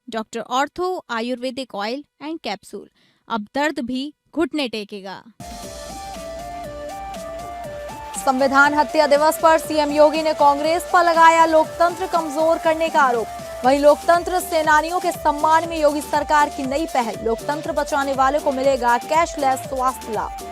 Doctor ortho Ayurvedic oil and capsule. अब दर्द भी घुटने टेकेगा। संविधान हत्या दिवस पर सीएम योगी ने कांग्रेस पर लगाया लोकतंत्र कमजोर करने का आरोप। वहीं लोकतंत्र सेनानियों के सम्मान में योगी सरकार की नई पहल, लोकतंत्र बचाने वाले को मिलेगा कैशलेस स्वास्थ्य लाभ।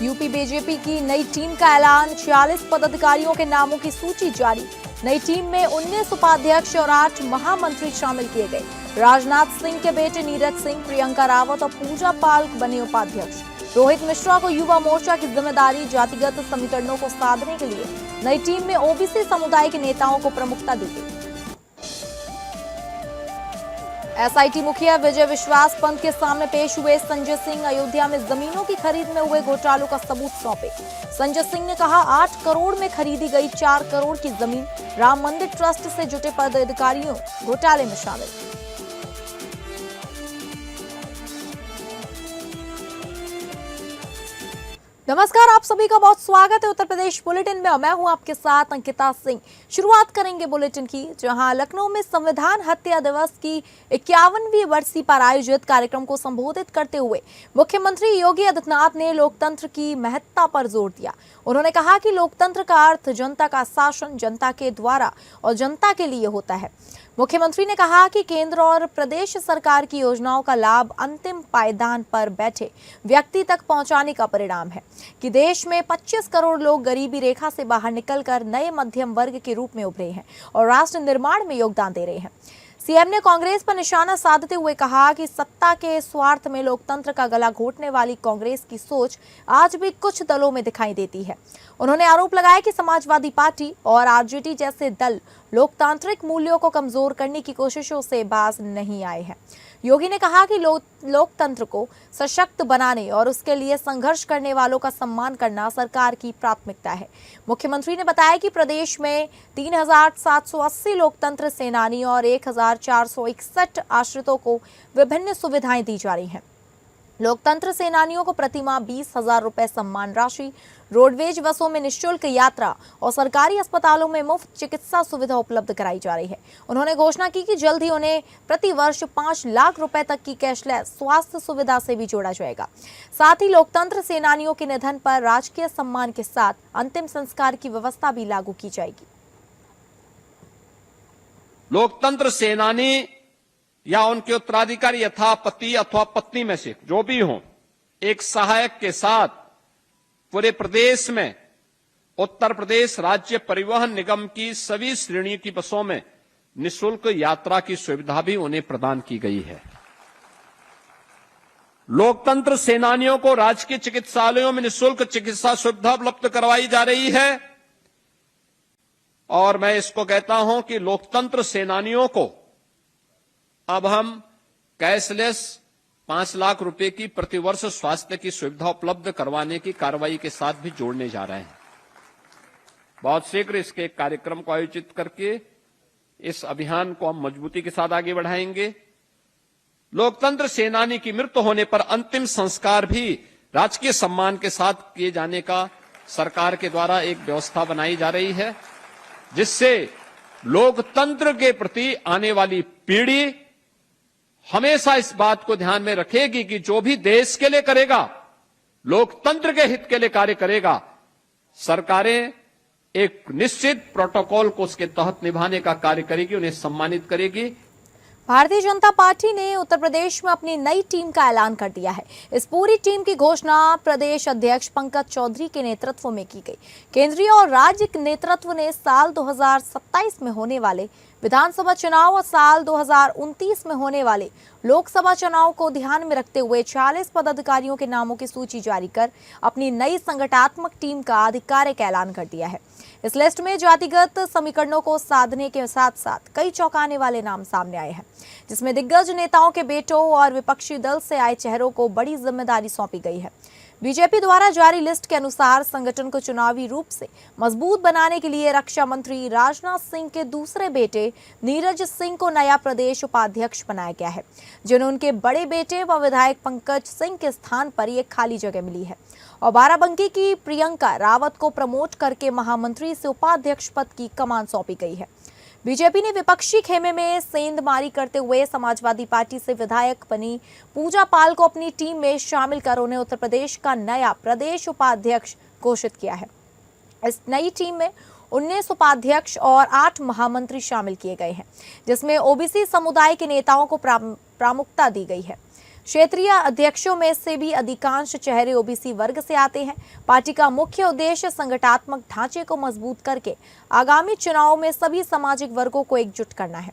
यूपी बीजेपी की नई टीम का ऐलान, 46 पदाधिकारियों के नामों की सूची जारी। नई टीम में 19 उपाध्यक्ष और 8 महामंत्री शामिल किए गए। राजनाथ सिंह के बेटे नीरज सिंह, प्रियंका रावत और पूजा पाल बने उपाध्यक्ष। रोहित मिश्रा को युवा मोर्चा की जिम्मेदारी, जातिगत समीकरणों को साधने के लिए नई टीम में ओबीसी समुदाय के नेताओं को प्रमुखता दी गई। एसआईटी मुखिया विजय विश्वास पंत के सामने पेश हुए संजय सिंह, अयोध्या में जमीनों की खरीद में हुए घोटालों का सबूत सौंपे। संजय सिंह ने कहा, 8 करोड़ में खरीदी गई 4 करोड़ की जमीन, राम मंदिर ट्रस्ट से जुटे पदाधिकारियों घोटाले में शामिल। नमस्कार, आप सभी का बहुत स्वागत है उत्तर प्रदेश बुलेटिन में। मैं हूं आपके साथ अंकिता सिंह। शुरुआत करेंगे बुलेटिन की, जहां लखनऊ में संविधान हत्या दिवस की 51वीं वर्षी पर आयोजित कार्यक्रम को संबोधित करते हुए मुख्यमंत्री योगी आदित्यनाथ ने लोकतंत्र की महत्ता पर जोर दिया। उन्होंने कहा कि लोकतंत्र का अर्थ जनता का शासन जनता के द्वारा और जनता के लिए होता है। मुख्यमंत्री ने कहा कि केंद्र और प्रदेश सरकार की योजनाओं का लाभ अंतिम पायदान पर बैठे व्यक्ति तक पहुंचाने का परिणाम है कि देश में 25 करोड़ लोग गरीबी रेखा से बाहर निकलकर नए मध्यम वर्ग के रूप में उभरे हैं और राष्ट्र निर्माण में योगदान दे रहे हैं। सीएम ने कांग्रेस पर निशाना साधते हुए कहा कि सत्ता के स्वार्थ में लोकतंत्र का गला घोटने वाली कांग्रेस की सोच आज भी कुछ दलों में दिखाई देती है। उन्होंने आरोप लगाया कि समाजवादी पार्टी और आरजेडी जैसे दल लोकतांत्रिक मूल्यों को कमजोर करने की कोशिशों से बाज नहीं आए हैं। योगी ने कहा कि लोकतंत्र को सशक्त बनाने और उसके लिए संघर्ष करने वालों का सम्मान करना सरकार की प्राथमिकता है। मुख्यमंत्री ने बताया कि प्रदेश में 3780 लोकतंत्र सेनानी और 1461 आश्रितों को विभिन्न सुविधाएं दी जा रही हैं। लोकतंत्र सेनानियों को प्रतिमाह 20,000 रुपए सम्मान राशि, रोडवेज बसों में निःशुल्क यात्रा और सरकारी अस्पतालों में मुफ्त चिकित्सा सुविधा उपलब्ध कराई जा रही है। उन्होंने घोषणा की कि जल्द ही उन्हें प्रति वर्ष 5 लाख रुपए तक की कैशलेस स्वास्थ्य सुविधा से भी जोड़ा जाएगा। साथ ही लोकतंत्र सेनानियों के निधन पर राजकीय सम्मान के साथ अंतिम संस्कार की व्यवस्था भी लागू की जाएगी। लोकतंत्र सेनानी या उनके उत्तराधिकारी यथा पति अथवा पत्नी में से जो भी हों, एक सहायक के साथ पूरे प्रदेश में उत्तर प्रदेश राज्य परिवहन निगम की सभी श्रेणियों की बसों में निःशुल्क यात्रा की सुविधा भी उन्हें प्रदान की गई है। लोकतंत्र सेनानियों को राजकीय चिकित्सालयों में निःशुल्क चिकित्सा सुविधा उपलब्ध करवाई जा रही है और मैं इसको कहता हूं कि लोकतंत्र सेनानियों को अब हम कैशलेस 5 लाख रुपए की प्रतिवर्ष स्वास्थ्य की सुविधा उपलब्ध करवाने की कार्रवाई के साथ भी जोड़ने जा रहे हैं। बहुत शीघ्र इसके एक कार्यक्रम को आयोजित करके इस अभियान को हम मजबूती के साथ आगे बढ़ाएंगे। लोकतंत्र सेनानी की मृत्यु होने पर अंतिम संस्कार भी राजकीय सम्मान के साथ किए जाने का सरकार के द्वारा एक व्यवस्था बनाई जा रही है, जिससे लोकतंत्र के प्रति आने वाली पीढ़ी हमेशा इस बात को ध्यान में रखेगी कि जो भी देश के लिए करेगा, लोकतंत्र के हित के लिए कार्य करेगा, सरकारें एक निश्चित प्रोटोकॉल को उसके तहत निभाने का कार्य करेगी, उन्हें सम्मानित करेगी। भारतीय जनता पार्टी ने उत्तर प्रदेश में अपनी नई टीम का ऐलान कर दिया है। इस पूरी टीम की घोषणा प्रदेश अध्यक्ष पंकज चौधरी के नेतृत्व में की गई। केंद्रीय और राज्य नेतृत्व ने साल 2027 में होने वाले विधानसभा चुनाव और साल 2029 में होने वाले लोकसभा चुनाव को ध्यान में रखते हुए 40 पदाधिकारियों के नामों की सूची जारी कर अपनी नई संगठनात्मक टीम का आधिकारिक ऐलान कर दिया है। इस लिस्ट में जातिगत समीकरणों को साधने के साथ साथ कई चौंकाने वाले नाम सामने आए हैं, जिसमें दिग्गज नेताओं के बेटों और विपक्षी दल से आए चेहरों को बड़ी जिम्मेदारी सौंपी गई है। बीजेपी द्वारा जारी लिस्ट के अनुसार संगठन को चुनावी रूप से मजबूत बनाने के लिए रक्षा मंत्री राजनाथ सिंह के दूसरे बेटे नीरज सिंह को नया प्रदेश उपाध्यक्ष बनाया गया है, जिन्हें उनके बड़े बेटे व विधायक पंकज सिंह के स्थान पर एक खाली जगह मिली है और बाराबंकी की प्रियंका रावत को प्रमोट करके महामंत्री से उपाध्यक्ष पद की कमान सौंपी गई है। बीजेपी ने विपक्षी खेमे में सेंधमारी करते हुए समाजवादी पार्टी से विधायक बनी पूजा पाल को अपनी टीम में शामिल कर उन्हें उत्तर प्रदेश का नया प्रदेश उपाध्यक्ष घोषित किया है। इस नई टीम में 19 उपाध्यक्ष और 8 महामंत्री शामिल किए गए हैं, जिसमें ओबीसी समुदाय के नेताओं को प्रामुख्यता दी गई है। क्षेत्रीय अध्यक्षों में से भी अधिकांश चेहरे ओबीसी वर्ग से आते हैं। पार्टी का मुख्य उद्देश्य संगठनात्मक ढांचे को मजबूत करके आगामी चुनाव में सभी सामाजिक वर्गों को एकजुट करना है।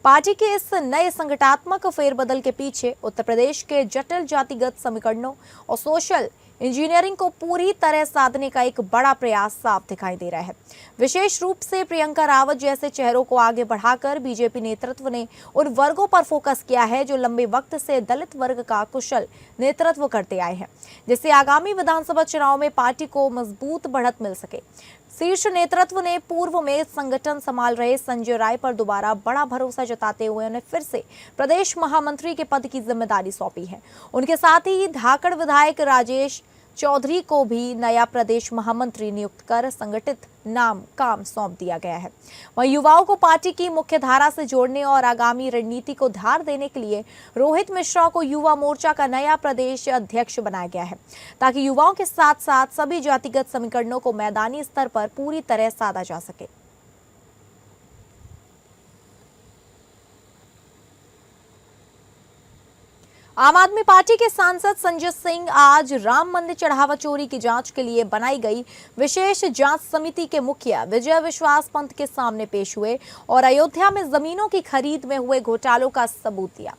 पार्टी के इस नए संगठनात्मक फेरबदल के पीछे उत्तर प्रदेश के जटिल जातिगत समीकरणों और सोशल इंजीनियरिंग को पूरी तरह साधने का एक बड़ा प्रयास साफ दिखाई दे रहा है। विशेष रूप से प्रियंका रावत जैसे चेहरों को आगे बढ़ाकर बीजेपी नेतृत्व ने उन वर्गों पर फोकस किया है जो लंबे वक्त से दलित वर्ग का कुशल नेतृत्व करते आए हैं, जिससे आगामी विधानसभा चुनाव में पार्टी को मजबूत बढ़त मिल सके। शीर्ष नेतृत्व ने पूर्व में संगठन संभाल रहे संजय राय पर दोबारा बड़ा भरोसा जताते हुए उन्हें फिर से प्रदेश महामंत्री के पद की जिम्मेदारी सौंपी है। उनके साथ ही धाकड़ विधायक राजेश चौधरी को भी नया प्रदेश महामंत्री नियुक्त कर संगठित काम सौंप दिया गया है। वहीं युवाओं को पार्टी की मुख्य धारा से जोड़ने और आगामी रणनीति को धार देने के लिए रोहित मिश्रा को युवा मोर्चा का नया प्रदेश अध्यक्ष बनाया गया है, ताकि युवाओं के साथ साथ सभी जातिगत समीकरणों को मैदानी स्तर पर पूरी तरह साधा जा सके। आम आदमी पार्टी के सांसद संजय सिंह आज राम मंदिर चढ़ावा चोरी की जांच के लिए बनाई गई विशेष जांच समिति के मुखिया विजय विश्वास पंत के सामने पेश हुए और अयोध्या में जमीनों की खरीद में हुए घोटालों का सबूत दिया।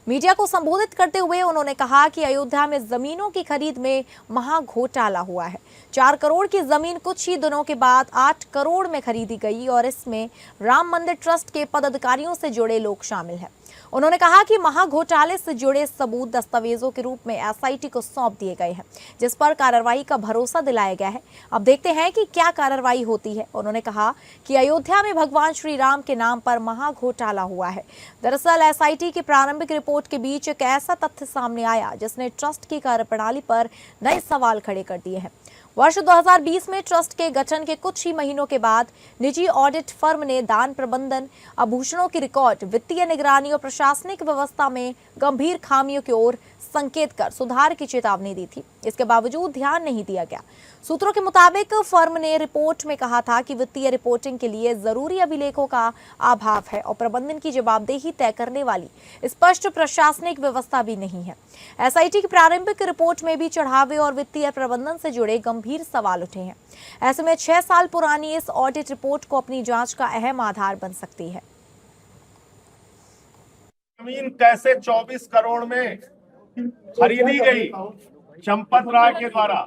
मीडिया को संबोधित करते हुए उन्होंने कहा कि अयोध्या में जमीनों की खरीद में महा घोटाला हुआ है। 4 करोड़ की जमीन कुछ ही दिनों के बाद 8 करोड़ में खरीदी गई और इसमें राम मंदिर ट्रस्ट के पदाधिकारियों से जुड़े लोग शामिल हैं। उन्होंने कहा कि महा घोटाले से जुड़े सबूत दस्तावेजों के रूप में एसआईटी को सौंप दिए गए हैं, जिस पर कार्रवाई का भरोसा दिलाया गया है। अब देखते हैं कि क्या कार्रवाई होती है। उन्होंने कहा कि अयोध्या में भगवान श्री राम के नाम पर महा घोटाला हुआ है। दरअसल एसआईटी की प्रारंभिक रिपोर्ट के बीच एक ऐसा तथ्य सामने आया जिसने ट्रस्ट की कार्यप्रणाली पर नए सवाल खड़े कर दिए हैं। वर्ष 2020 में ट्रस्ट के गठन के कुछ ही महीनों के बाद निजी ऑडिट फर्म ने दान प्रबंधन, आभूषणों की रिकॉर्ड, वित्तीय निगरानी और प्रशासनिक व्यवस्था में गंभीर खामियों की ओर संकेत कर सुधार की चेतावनी दी थी। इसके बावजूद ध्यान नहीं दिया गया। सूत्रों के मुताबिक फर्म ने रिपोर्ट में कहा था कि वित्तीय रिपोर्टिंग के लिए जरूरी अभिलेखों का अभाव है और प्रबंधन की जवाबदेही तय करने वाली स्पष्ट प्रशासनिक व्यवस्था भी नहीं है। एसआईटी की प्रारंभिक रिपोर्ट में भी चढ़ावे और वित्तीय प्रबंधन से जुड़े गंभीर सवाल उठे हैं। ऐसे में 6 साल पुरानी इस ऑडिट रिपोर्ट को अपनी जांच का अहम आधार बन सकती है। जमीन कैसे 24 करोड़ में खरीदी गई चंपत राय के द्वारा?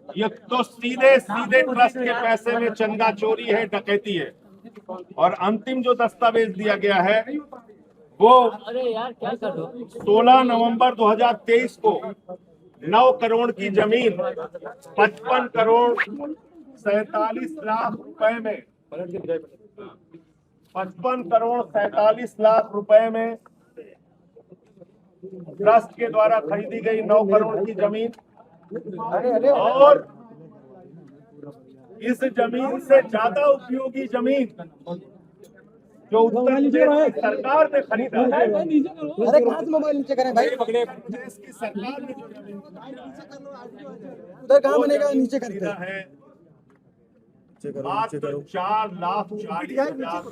ये तो सीधे ट्रस्ट के पैसे में चंदा चोरी है, डकैती है। और अंतिम जो दस्तावेज दिया गया है वो 16 नवंबर 2023 को 9 करोड़ की जमीन 55 करोड़ 47 लाख रुपए में 55 करोड़ 47 लाख रुपए में ट्रस्ट के द्वारा खरीदी गई 9 करोड़ की जमीन, और इस जमीन से ज्यादा उपयोगी जमीन जो उत्तर प्रदेश की सरकार ने खरीदा है, अरे कहाँ से मोबाइल नीचे करें भाई? प्रदेश की सरकार ने जो जमीन उधर कहाँ बनेगा? नीचे खरीदा करते है मात्र 4,40,000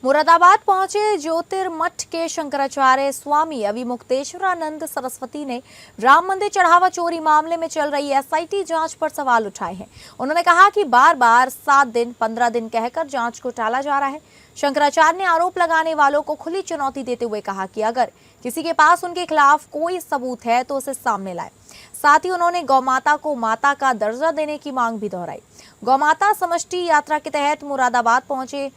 मुरादाबाद पहुंचे ज्योतिर्मठ के शंकराचार्य स्वामी अविमुक्तेश्वरानंद सरस्वती ने राम मंदिर चढ़ावा चोरी मामले में चल रही एसआईटी जांच पर सवाल उठाए हैं। उन्होंने कहा कि बार बार 7 दिन 15 दिन कहकर जांच को टाला जा रहा है। शंकराचार्य ने आरोप लगाने वालों को खुली चुनौती देते हुए कहा कि अगर किसी के पास उनके खिलाफ कोई सबूत है तो उसे सामने लाए। साथ ही उन्होंने गौमाता को माता का दर्जा देने की मांग भी दोहराई। गौमाता समष्टि यात्रा के तहत मुरादाबाद पहुंचे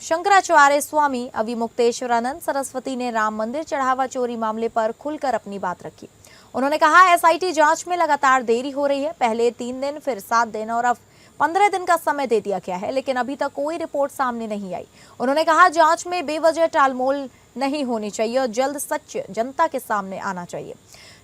शंकराचार्य स्वामी अविमुक्तेश्वरानंद सरस्वती ने राम मंदिर चढ़ावा चोरी मामले पर खुलकर अपनी बात रखी। उन्होंने कहा एसआईटी जांच में लगातार देरी हो रही है। पहले 3 दिन, फिर 7 दिन और अब 15 दिन का समय दे दिया गया है, लेकिन अभी तक कोई रिपोर्ट सामने नहीं आई। उन्होंने कहा जांच में बेवजह टालमोल नहीं होनी चाहिए और जल्द सच जनता के सामने आना चाहिए।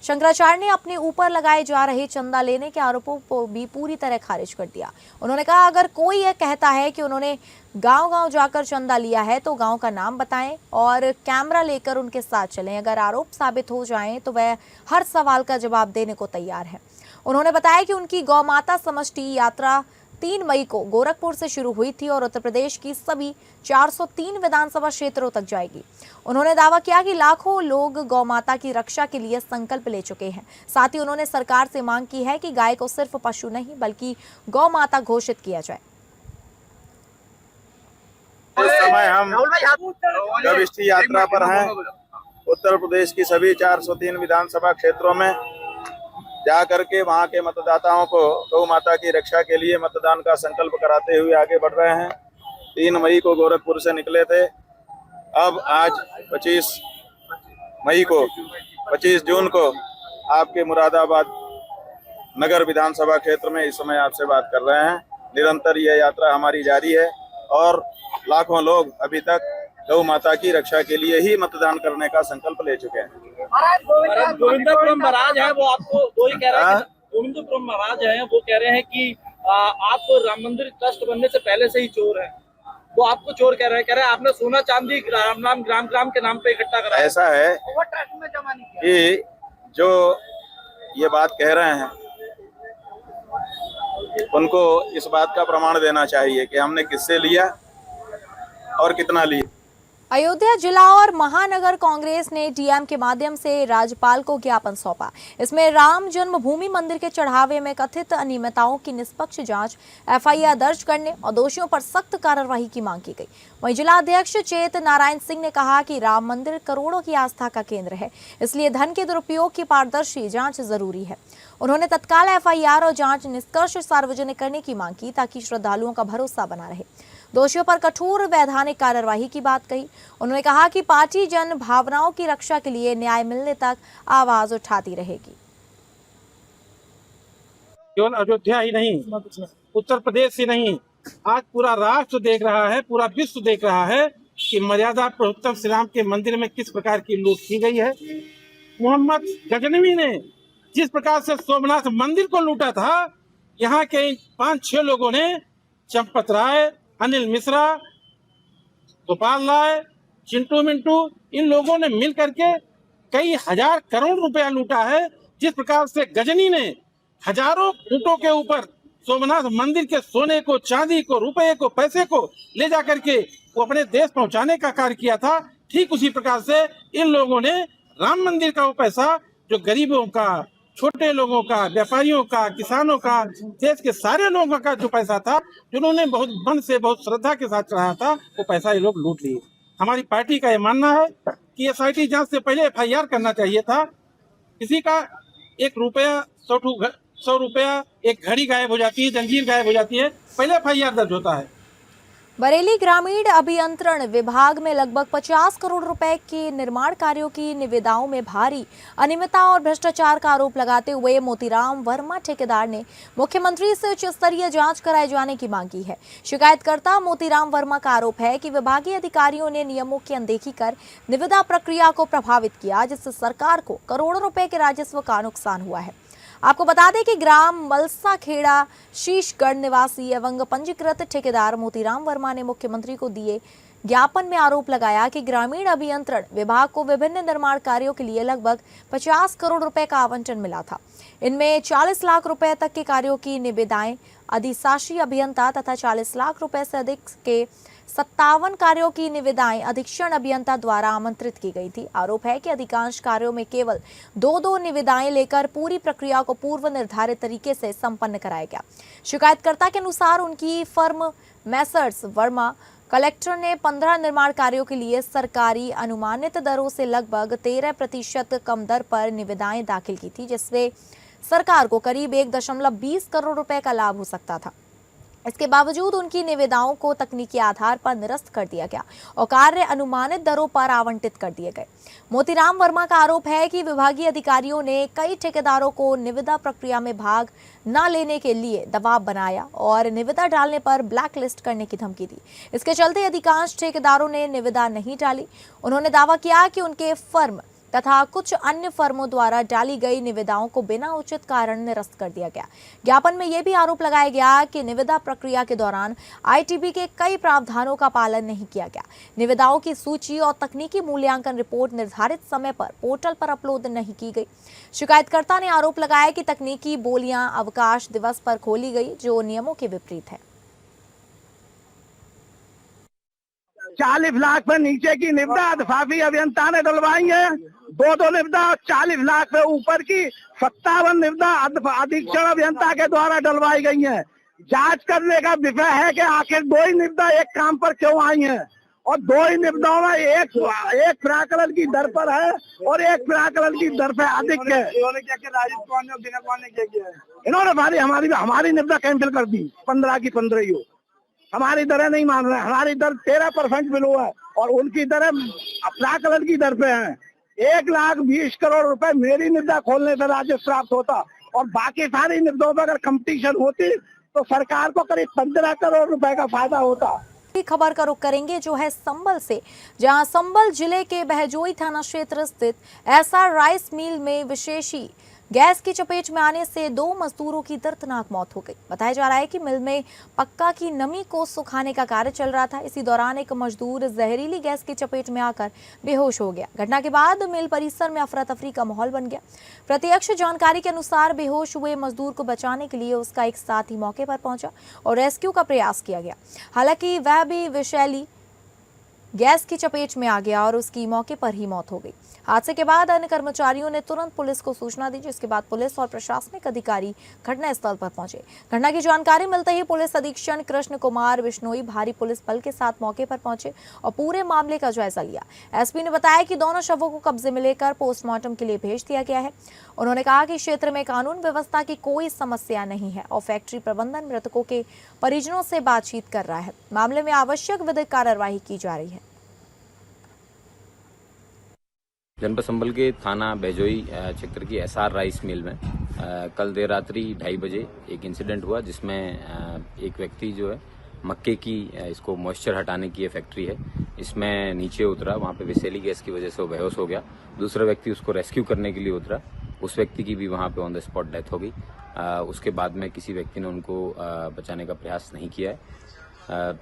शंकराचार्य ने अपने ऊपर लगाए जा रहे चंदा लेने के आरोपों को भी पूरी तरह खारिज कर दिया। उन्होंने कहा, अगर कोई यह कहता है कि उन्होंने गांव-गांव जाकर चंदा लिया है तो गांव का नाम बताएं और कैमरा लेकर उनके साथ चलें। अगर आरोप साबित हो जाएं तो वह हर सवाल का जवाब देने को तैयार है। उन्होंने बताया कि उनकी गौ माता समष्टि यात्रा 3 मई को गोरखपुर से शुरू हुई थी और उत्तर प्रदेश की सभी 403 विधानसभा क्षेत्रों तक जाएगी। उन्होंने दावा किया कि लाखों लोग गौ माता की रक्षा के लिए संकल्प ले चुके हैं। साथ ही उन्होंने सरकार से मांग की है कि गाय को सिर्फ पशु नहीं बल्कि गौ माता घोषित किया जाए। इस समय हम गविष्ठी यात्रा पर हैं। उत्तर प्रदेश की सभी 403 विधानसभा क्षेत्रों में जा करके वहां के मतदाताओं को गौ माता की रक्षा के लिए मतदान का संकल्प कराते हुए आगे बढ़ रहे हैं। 3 मई को गोरखपुर से निकले थे। अब आज 25 जून को आपके मुरादाबाद नगर विधानसभा क्षेत्र में इस समय आपसे बात कर रहे हैं। निरंतर यह यात्रा हमारी जारी है और लाखों लोग अभी तक गौ माता की रक्षा के लिए ही मतदान करने का संकल्प ले चुके हैं। गोविंदपुरम महाराज है, वो आपको वही कह रहे हैं। गोविंदपुरम महाराज है, वो कह रहे हैं कि आप राम मंदिर ट्रस्ट बनने से पहले से ही चोर हैं। वो आपको चोर कह रहे हैं आपने सोना चांदी ग्राम के नाम पे इकट्ठा करा। ऐसा है कि जो ये बात कह रहे हैं उनको इस बात का प्रमाण देना चाहिए कि हमने किससे लिया और कितना लिया। अयोध्या जिला और महानगर कांग्रेस ने डीएम के माध्यम से राज्यपाल को ज्ञापन सौंपा। इसमें राम जन्मभूमि मंदिर के चढ़ावे में कथित अनियमितताओं की निष्पक्ष जांच, एफआईआर दर्ज करने और दोषियों पर सख्त कार्रवाई की मांग की गई। वहीं जिला अध्यक्ष चेत नारायण सिंह ने कहा कि राम मंदिर करोड़ों की आस्था का केंद्र है, इसलिए धन के दुरुपयोग की पारदर्शी जांच जरूरी है। उन्होंने तत्काल एफआईआर और जांच निष्कर्ष सार्वजनिक करने की मांग की ताकि श्रद्धालुओं का भरोसा बना रहे। दोषियों पर कठोर वैधानिक कार्यवाही की बात कही। उन्होंने कहा कि पार्टी जन भावनाओं की रक्षा के लिए न्याय मिलने तक आवाज उठाती रहेगी। केवल अयोध्या ही नहीं, उत्तर प्रदेश ही नहीं, आज पूरा राष्ट्र देख रहा है, पूरा विश्व देख रहा है कि मर्यादा पुरुषोत्तम श्री राम के मंदिर में किस प्रकार की लूट की गई है। मोहम्मद गजनवी ने जिस प्रकार से सोमनाथ मंदिर को लूटा था, यहाँ के 5-6 लोगों ने, चंपत राय, अनिल मिश्रा, गोपाल राय, चिंटू मिंटू, इन लोगों ने मिल करके कई हजार करोड़ रुपया लूटा है। जिस प्रकार से गजनी ने हजारों फुटों के ऊपर सोमनाथ मंदिर के सोने को, चांदी को, रुपए को, पैसे को ले जा करके वो अपने देश पहुंचाने का कार्य किया था, ठीक उसी प्रकार से इन लोगों ने राम मंदिर का वो पैसा जो गरीबों का, छोटे लोगों का, व्यापारियों का, किसानों का, देश के सारे लोगों का जो पैसा था, जिन्होंने बहुत मन से, बहुत श्रद्धा के साथ चढ़ाया था, वो पैसा ये लोग लूट लिए। हमारी पार्टी का ये मानना है कि एसआईटी जांच से पहले एफआईआर करना चाहिए था। किसी का 1 रुपया, 100 रुपया, एक घड़ी गायब हो जाती है, जंजीर गायब हो जाती है, पहले एफआईआर दर्ज होता है। बरेली ग्रामीण अभियंत्रण विभाग में लगभग 50 करोड़ रुपए के निर्माण कार्यों की निविदाओं में भारी अनियमितता और भ्रष्टाचार का आरोप लगाते हुए मोतीराम वर्मा ठेकेदार ने मुख्यमंत्री से उच्च स्तरीय जांच कराए जाने की मांग की है। शिकायतकर्ता मोतीराम वर्मा का आरोप है कि विभागीय अधिकारियों ने नियमों की अनदेखी कर निविदा प्रक्रिया को प्रभावित किया, जिससे सरकार को करोड़ों रुपए के राजस्व का नुकसान हुआ है। आपको बता दें कि ग्राम मलसा खेड़ा शीशगढ़ निवासी एवं पंजीकृत ठेकेदार मोतीराम वर्मा ने मुख्यमंत्री को दिए ज्ञापन में आरोप लगाया कि ग्रामीण अभियंत्रण विभाग को विभिन्न निर्माण कार्यों के लिए लगभग 50 करोड़ रुपए का आवंटन मिला था। इनमें 40 लाख रुपए तक के कार्यों की निविदाएं अधिशासी अभियंता तथा 40 लाख रुपए से अधिक के 57 कार्यों की निविदाएं अधीक्षण अभियंता द्वारा आमंत्रित की गई थी। आरोप है कि अधिकांश कार्यों में केवल 2-2 निविदाएं लेकर पूरी प्रक्रिया को पूर्व निर्धारित तरीके से संपन्न कराया गया। शिकायतकर्ता के अनुसार उनकी फर्म मैसर्स वर्मा कलेक्टर ने 15 निर्माण कार्यों के लिए सरकारी अनुमानित दरों से लगभग 13% कम दर पर निविदाएं दाखिल की थी, जिससे सरकार को करीब 1.20 करोड़ रुपए का लाभ हो सकता था। इसके बावजूद उनकी निविदाओं को तकनीकी आधार पर निरस्त कर दिया गया और कार्य अनुमानित दरों पर आवंटित कर दिए गए। मोतीराम वर्मा का आरोप है कि विभागीय अधिकारियों ने कई ठेकेदारों को निविदा प्रक्रिया में भाग न लेने के लिए दबाव बनाया और निविदा डालने पर ब्लैक लिस्ट करने की धमकी दी। इसके चलते अधिकांश ठेकेदारों ने निविदा नहीं डाली। उन्होंने दावा किया कि उनके फर्म तथा कुछ अन्य फर्मों द्वारा डाली गई निविदाओं को बिना उचित कारण निरस्त कर दिया गया। ज्ञापन में यह भी आरोप लगाया गया कि निविदा प्रक्रिया के दौरान आईटीबी के कई प्रावधानों का पालन नहीं किया गया। निविदाओं की सूची और तकनीकी मूल्यांकन रिपोर्ट निर्धारित समय पर पोर्टल पर अपलोड नहीं की गई। शिकायतकर्ता ने आरोप लगाया कि तकनीकी बोलियां अवकाश दिवस पर खोली गई, जो नियमों के विपरीत है। 40 लाख पे नीचे की निविदा दफाफी अभियंता ने डलवाई है। 2 निविदा 40 लाख पे ऊपर की 57 निविदा अधीक्षण अभियंता के द्वारा डलवाई गई है। जांच करने का विषय है कि आखिर 2 ही निविदा एक काम पर क्यों आई हैं और 2 ही निविदाओं में एक प्राकलन की दर पर है और एक प्राकलन की दर पे अधिक है। इन्होंने हमारी निविदा कैंसिल कर दी, 15 की 15 ही हो। हमारी दरें नहीं मान रहे, हमारी दर 13% बिलो है और उनकी दरें प्राकलन की दर पे हैं। 1,20 करोड़ रुपए मेरी निविदा खोलने से राजस्व प्राप्त होता और बाकी सारी निविदाओं पर अगर कंपटीशन होती तो सरकार को करीब 15 करोड़ रुपए का फायदा होता। खबर का रुख करेंगे जो है संबल से, जहां संबल जिले के बहजोई थाना क्षेत्र स्थित एसआर राइस मिल में विशेषी गैस की चपेट में आने से 2 मजदूरों की दर्दनाक मौत हो गई। बताया जा रहा है कि मिल में पक्का की नमी को सुखाने का कार्य चल रहा था। इसी दौरान एक मजदूर जहरीली गैस की चपेट में आकर बेहोश हो गया। घटना के बाद मिल परिसर में अफरा तफरी का माहौल बन गया। प्रत्यक्ष जानकारी के अनुसार बेहोश हुए मजदूर को बचाने के लिए उसका एक साथी मौके पर पहुंचा और रेस्क्यू का प्रयास किया गया। हालांकि वह भी विषैली गैस की चपेट में आ गया और उसकी मौके पर ही मौत हो गई। हादसे के बाद अन्य कर्मचारियों ने तुरंत पुलिस को सूचना दी, जिसके बाद पुलिस और प्रशासनिक अधिकारी घटनास्थल पर पहुंचे। घटना की जानकारी मिलते ही पुलिस अधीक्षक कृष्ण कुमार बिश्नोई भारी पुलिस बल के साथ मौके पर पहुंचे और पूरे मामले का जायजा लिया। एसपी ने बताया कि दोनों शवों को कब्जे में लेकर पोस्टमार्टम के लिए भेज दिया गया है। उन्होंने कहा कि क्षेत्र में कानून व्यवस्था की कोई समस्या नहीं है और फैक्ट्री प्रबंधन मृतकों के परिजनों से बातचीत कर रहा है। मामले में आवश्यक विधिक कार्रवाई की जा रही है। जनपद संबल के थाना बहजोई क्षेत्र की एसआर राइस मिल में कल देर रात्रि 2:30 बजे एक इंसिडेंट हुआ, जिसमें एक व्यक्ति जो है मक्के की इसको मॉइस्चर हटाने की ये फैक्ट्री है, इसमें नीचे उतरा। वहाँ पे विषैली गैस की वजह से वो बेहोश हो गया। दूसरा व्यक्ति उसको रेस्क्यू करने के लिए उतरा, उस व्यक्ति की भी वहाँ पे ऑन द स्पॉट डेथ हो गई। उसके बाद में किसी व्यक्ति ने उनको बचाने का प्रयास नहीं किया है।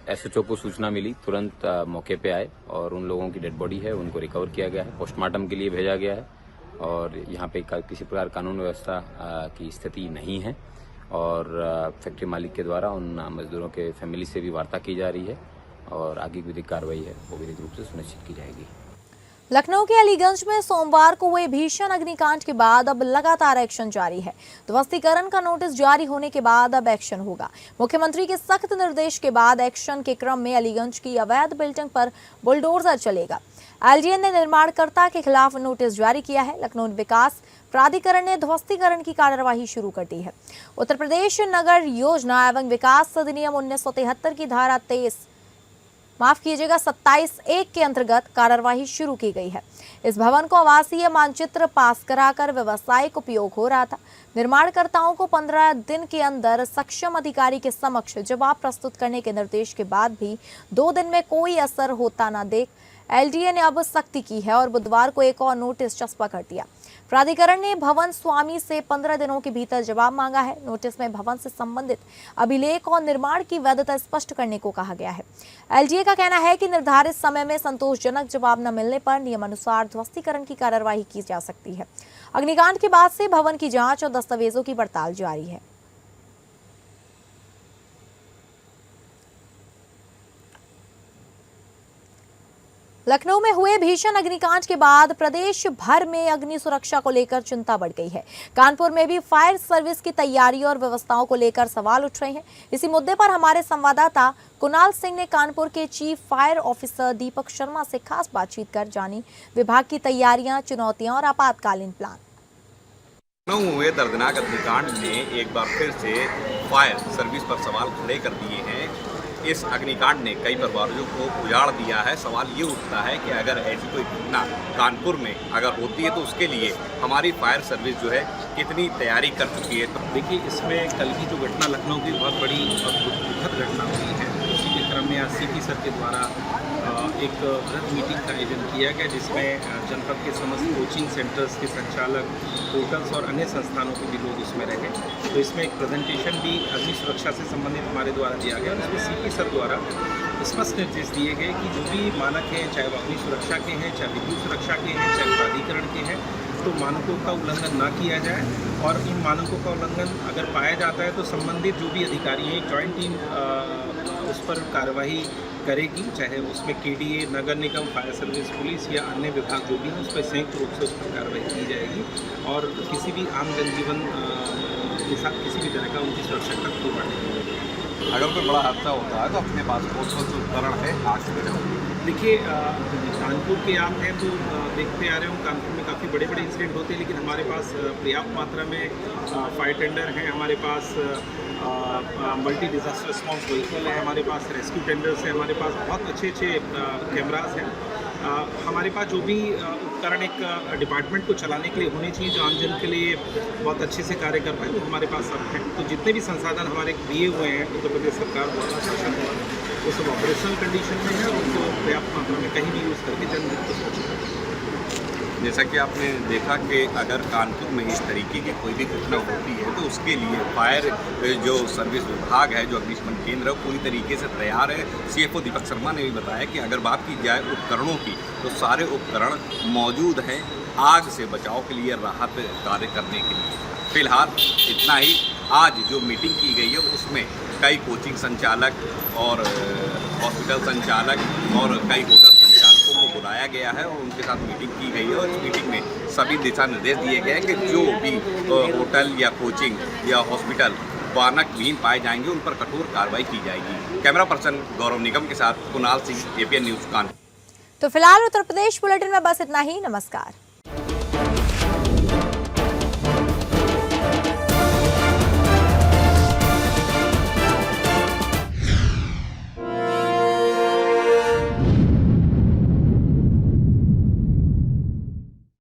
एसएचओ को सूचना मिली, तुरंत मौके पे आए और उन लोगों की डेड बॉडी है उनको रिकवर किया गया है, पोस्टमार्टम के लिए भेजा गया है। और यहाँ पे किसी प्रकार कानून व्यवस्था की स्थिति नहीं है और फैक्ट्री मालिक के द्वारा उन मजदूरों के फैमिली से भी वार्ता की जा रही है और आगे की विधिक कार्रवाई है वो विधिक रूप से सुनिश्चित की जाएगी। लखनऊ के अलीगंज में सोमवार को हुए भीषण अग्निकांड के बाद अब लगातार एक्शन जारी है। ध्वस्तीकरण का नोटिस जारी होने के बाद अब एक्शन होगा। मुख्यमंत्री के सख्त निर्देश के बाद एक्शन के क्रम में अलीगंज की अवैध बिल्डिंग पर बुलडोजर चलेगा। एलजीए ने निर्माणकर्ता के खिलाफ नोटिस जारी किया है। लखनऊ विकास प्राधिकरण ने ध्वस्तीकरण की कार्यवाही शुरू कर दी है। उत्तर प्रदेश नगर योजना एवं विकास अधिनियम 1973 की धारा 27(1) के अंतर्गत कार्यवाही शुरू की गई है। इस भवन को आवासीय मानचित्र पास कराकर व्यवसायिक उपयोग हो रहा था। निर्माणकर्ताओं को 15 दिन के अंदर सक्षम अधिकारी के समक्ष जवाब प्रस्तुत करने के निर्देश के बाद भी 2 दिन में कोई असर होता न देख एलडीए ने अब सख्ती की है और बुधवार को एक और नोटिस चस्पा कर दिया। प्राधिकरण ने भवन स्वामी से 15 दिनों के भीतर जवाब मांगा है। नोटिस में भवन से संबंधित अभिलेख और निर्माण की वैधता स्पष्ट करने को कहा गया है। एलजीए का कहना है कि निर्धारित समय में संतोषजनक जवाब न मिलने पर नियमानुसार ध्वस्तीकरण की कार्यवाही की जा सकती है। अग्निकांड के बाद से भवन की जांच और दस्तावेजों की पड़ताल जारी है। लखनऊ में हुए भीषण अग्निकांड के बाद प्रदेश भर में अग्नि सुरक्षा को लेकर चिंता बढ़ गई है। कानपुर में भी फायर सर्विस की तैयारी और व्यवस्थाओं को लेकर सवाल उठ रहे हैं। इसी मुद्दे पर हमारे संवाददाता कुणाल सिंह ने कानपुर के chief fire officer Deepak Sharma से खास बातचीत कर जानी विभाग की तैयारियां, चुनौतियां और आपातकालीन प्लान। लखनऊ हुए दर्दनाक अग्निकांड ने एक बार फिर से फायर सर्विस पर सवाल खड़े कर दिए हैं। इस अग्निकांड ने कई परिवारों को उजाड़ दिया है। सवाल ये उठता है कि अगर ऐसी कोई घटना कानपुर में अगर होती है तो उसके लिए हमारी फायर सर्विस जो है कितनी तैयारी कर चुकी है। देखिए, इसमें कल की जो घटना लखनऊ की बहुत बड़ी और दुखद घटना हुई है, उसी के क्रम में आज सीपी सर के द्वारा एक बृहद मीटिंग का आयोजन किया गया, जिसमें जनपद के समस्त कोचिंग सेंटर्स के संचालक, होटल्स और अन्य संस्थानों के भी लोग इसमें रहे। तो इसमें एक प्रेजेंटेशन भी अग्नि सुरक्षा से संबंधित हमारे द्वारा दिया गया। उसमें सीपी सर द्वारा स्पष्ट निर्देश दिए गए कि जो भी मानक हैं, चाहे वो अग्नि सुरक्षा के हैं, चाहे विद्युत सुरक्षा के हैं, चाहे प्राधिकरण के हैं, तो मानकों का उल्लंघन ना किया जाए, और इन मानकों का उल्लंघन अगर पाया जाता है तो संबंधित जो भी अधिकारी हैं, जॉइंट टीम उस पर कार्रवाई करेगी, चाहे उसमें केडीए, नगर निगम, फायर सर्विस, पुलिस या अन्य विभाग जो भी हैं, उस पर संयुक्त रूप से उस पर कार्रवाई की जाएगी और किसी भी आम जनजीवन के साथ किसी भी तरह का उनकी सुरक्षा का खतरा नहीं होगा। अगर कोई बड़ा हादसा होता है तो अपने पास कौन सा उपकरण है आग से बचाव? देखिए, कानपुर के आप हैं तो देखते आ रहे हो, कानपुर में काफ़ी बड़े बड़े इंसिडेंट होते हैं, लेकिन हमारे पास पर्याप्त मात्रा में फायर टेंडर हैं, हमारे पास मल्टी डिजास्टर रिस्पॉन्स व्हीकल है, हमारे पास रेस्क्यू टेंडर्स हैं, हमारे पास बहुत अच्छे कैमरास हैं। हमारे पास जो भी उपकरण एक डिपार्टमेंट को चलाने के लिए होने चाहिए, जो आमजन के लिए बहुत अच्छे से कार्य कर पाए, वो हमारे पास सब हैं। तो जितने भी संसाधन हमारे दिए हुए हैं उत्तर प्रदेश सरकार द्वारा, शासन द्वारा, वो सब ऑपरेशनल कंडीशन में है, उनको पर्याप्त मात्रा में कहीं भी यूज़ करके जनहित को सोचना है। जैसा कि आपने देखा कि अगर कानपुर में इस तरीके की कोई भी घटना होती है तो उसके लिए फायर जो सर्विस विभाग है, जो अग्निशमन केंद्र है, पूरी तरीके से तैयार है। सीएफओ दीपक शर्मा ने भी बताया कि अगर बात की जाए उपकरणों की तो सारे उपकरण मौजूद हैं आग से बचाव के लिए, राहत कार्य करने के लिए। फिलहाल इतना ही। आज जो मीटिंग की गई है उसमें कई कोचिंग संचालक और हॉस्पिटल संचालक और कई होटल संचालकों को बुलाया गया है और उनके साथ मीटिंग की गई है और इस मीटिंग में सभी दिशा निर्देश दिए गए हैं कि जो भी होटल या कोचिंग या हॉस्पिटल मानक विहीन पाए जाएंगे उन पर कठोर कार्रवाई की जाएगी। कैमरा पर्सन गौरव निगम के साथ कुणाल सिंह, एपीएन न्यूज़ कानपुर। तो फिलहाल उत्तर प्रदेश बुलेटिन में बस इतना ही। नमस्कार।